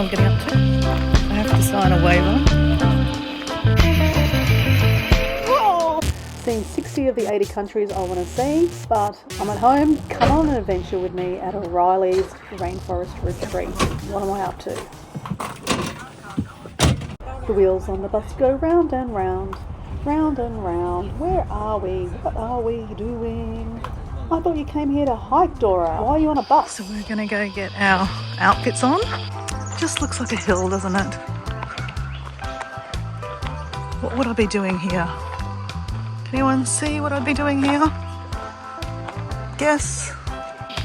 I'm getting up to. I have to sign a waiver. Whoa! Seen 60 of the 80 countries I want to see, but I'm at home. Come on an adventure with me at O'Reilly's Rainforest retreat. What am I up to? The wheels on the bus go round and round, round and round. Where are we? What are we doing? I thought you came here to hike, Dora. Why are you on a bus? So we're gonna go get our outfits on. Just looks like a hill, doesn't it? What would I be doing here? Can anyone see what I'd be doing here? Guess?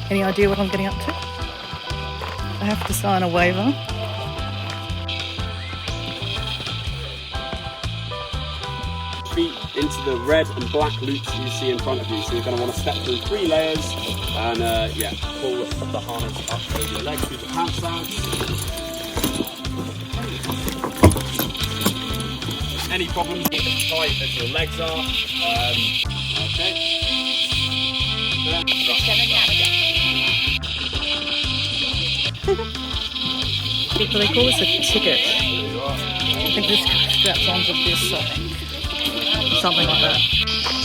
Any idea what I'm getting up to? I have to sign a waiver. Feet into the red and black loops you see in front of you. So you're going to want to step through 3 layers and pull the harness up over your legs through the pant stance. Any problems, keep it tight as your legs are. Okay. They call this a ticket. I think this straps onto this side. Something like that.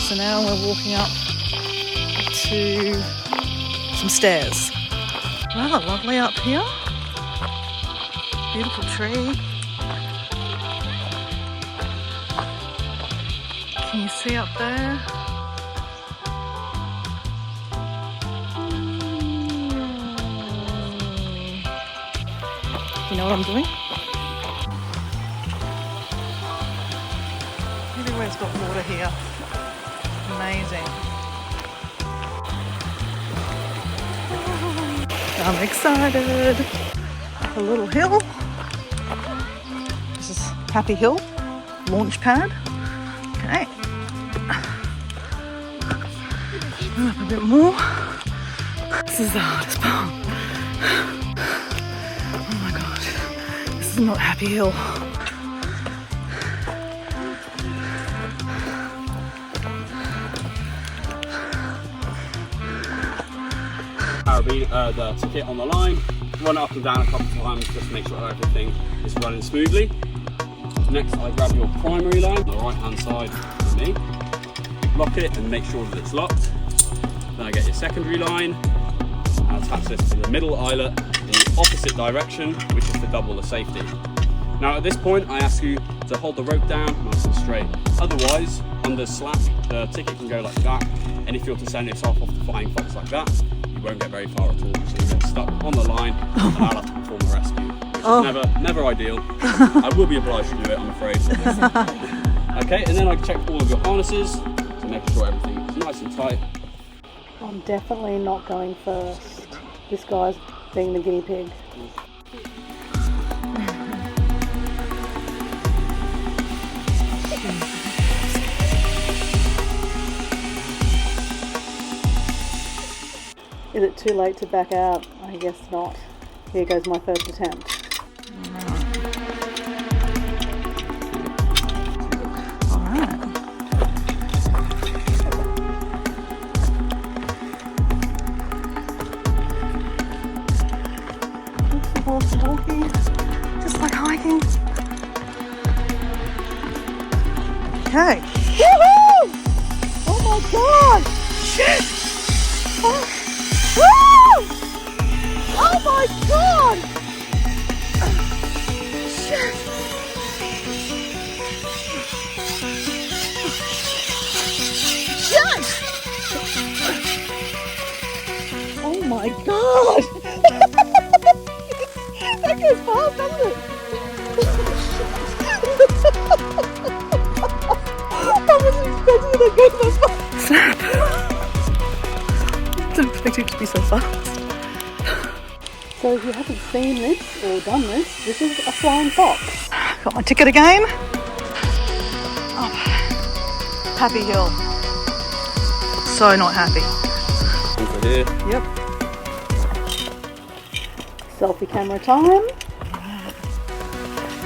So now we're walking up to some stairs. Rather lovely up here. Beautiful tree. Can you see up there? You know what I'm doing? Everywhere's got water here. Amazing. I'm excited. A little hill. This is Happy Hill. Launch pad. Okay. Up a bit more. This is the hardest part. Oh my god. This is not Happy Hill. The ticket on the line, run it up and down a couple of times just to make sure everything is running smoothly. Next, I grab your primary line on the right hand side of me, lock it and make sure that it's locked. Then I get your secondary line and attach this to the middle eyelet in the opposite direction, which is to double the safety. Now at this point, I ask you to hold the rope down nice and straight. Otherwise, under slack, the ticket can go like that, and if you're to send yourself off to flying fox like that, you won't get very far at all, so you get stuck on the line and I'll have to perform a rescue, which is never ideal. I will be obliged to do it, I'm afraid. Okay, and then I check all of your harnesses to make sure everything is nice and tight. I'm definitely not going first. This guy's being the guinea pig. Is it too late to back out? I guess not. Here goes my first attempt. Alright. Walkie, just like hiking. Okay. Woohoo! Oh my god! Shit! Oh. Woo! Oh my god! Shit! Shit! Oh my god! That goes fast, doesn't it? I wasn't expecting it to go so fast. Snap! I didn't expect it to be so fast. So if you haven't seen this or done this, this is a flying fox. Got my ticket again. Oh. Happy Hill. So not happy. Over here. Yep. Selfie camera time.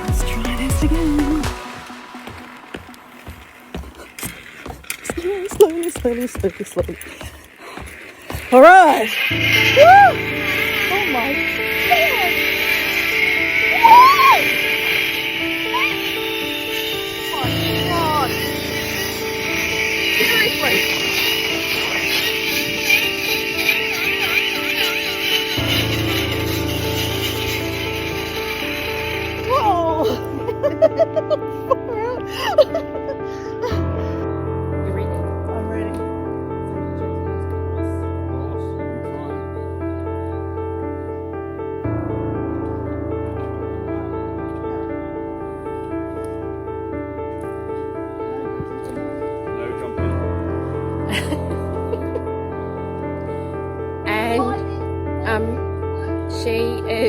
Let's try this again. Slowly. Alright! Woo! Oh my god!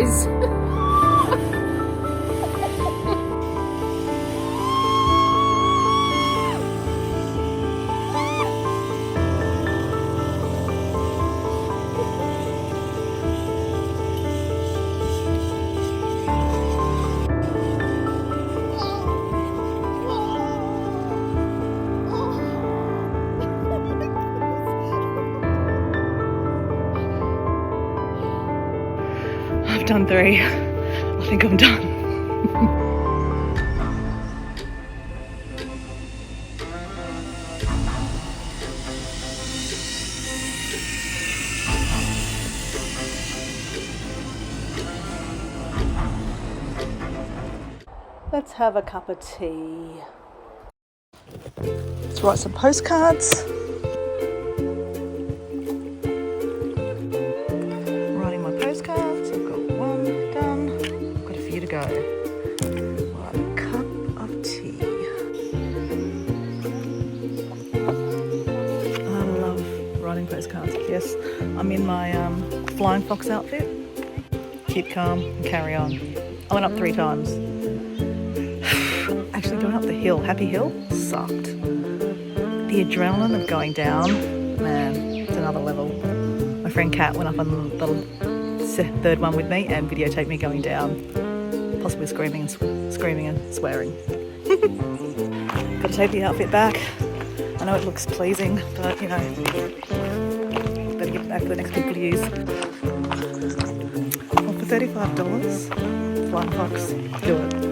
is. I've done 3. I think I'm done. Let's have a cup of tea. Let's write some postcards. Writing my postcards. I've got 1 done. I've got a few to go. Right, a cup of tea. I love writing postcards. Yes, I'm in my flying fox outfit. Keep calm and carry on. I went up 3 times. Actually going up the hill, Happy Hill, sucked. The adrenaline of going down, man, it's another level. My friend Kat went up on the 3rd one with me and videotaped me going down, possibly screaming and swearing. Got to take the outfit back. I know it looks pleasing, but you know, better get it back for the next people to use. Well, for $35, Flying Fox, do it.